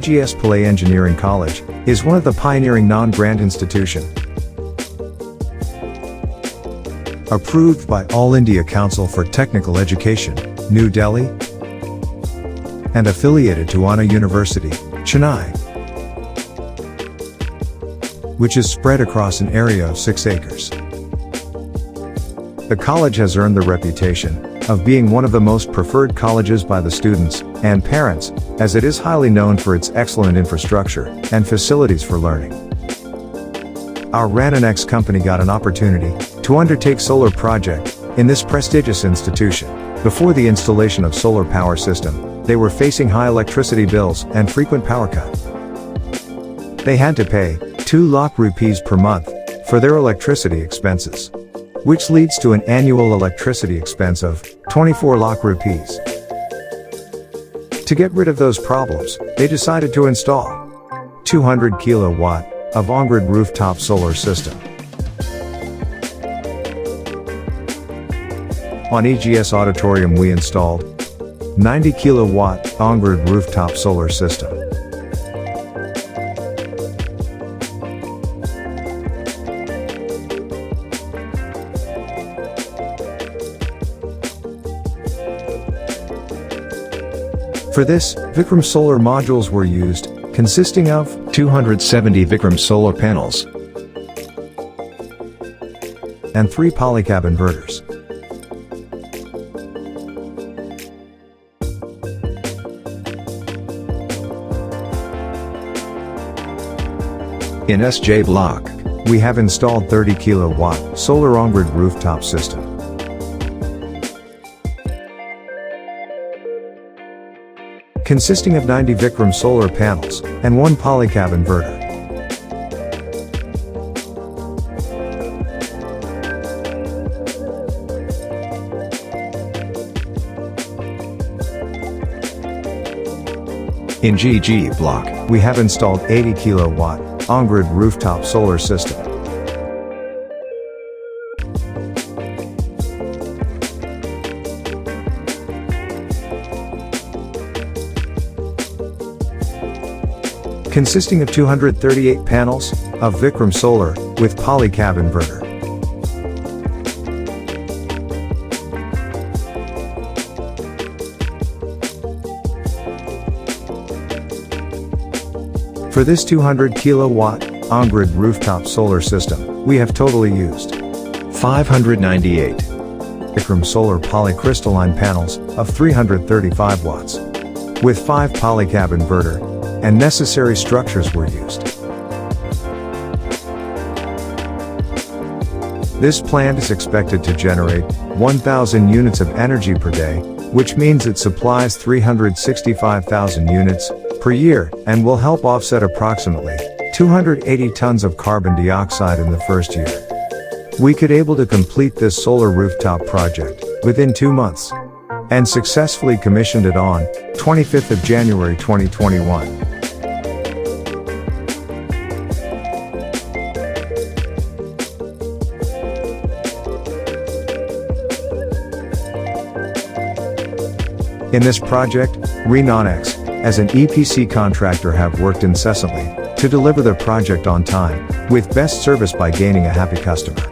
EGS PILLAY Engineering College is one of the pioneering non-grant institution approved by All India Council for Technical Education, New Delhi, and affiliated to Anna University, Chennai, which is spread across an area of 6 acres. The college has earned the reputation of being one of the most preferred colleges by the students and parents, as it is highly known for its excellent infrastructure and facilities for learning. Our RenOneX company got an opportunity to undertake solar project in this prestigious institution. Before the installation of solar power system, they were facing high electricity bills and frequent power cut. They had to pay 2 lakh rupees per month for their electricity expenses, which leads to an annual electricity expense of 24 lakh rupees. To get rid of those problems, they decided to install 200 kilowatt of Ongrid rooftop solar system. On EGS Auditorium we installed 90 kilowatt Ongrid rooftop solar system. For this, Vikram solar modules were used, consisting of 270 Vikram solar panels and 3 polycab inverters. In SJ block, we have installed 30 kilowatt solar Ongrid rooftop system. Consisting of 90 Vikram solar panels and 1 polycab inverter. In GG block, we have installed 80 kilowatt Ongrid rooftop solar system. Consisting of 238 panels of Vikram solar with polycab inverter. For this 200 kilowatt Ongrid rooftop solar system, we have totally used 598 Vikram solar polycrystalline panels of 335 watts with 5 polycab inverter, and necessary structures were used. This plant is expected to generate 1,000 units of energy per day, which means it supplies 365,000 units per year and will help offset approximately 280 tons of carbon dioxide in the first year. We could able to complete this solar rooftop project within 2 months and successfully commissioned it on 25th of January 2021. In this project, RenOneX, as an EPC contractor, have worked incessantly to deliver the project on time, with best service by gaining a happy customer.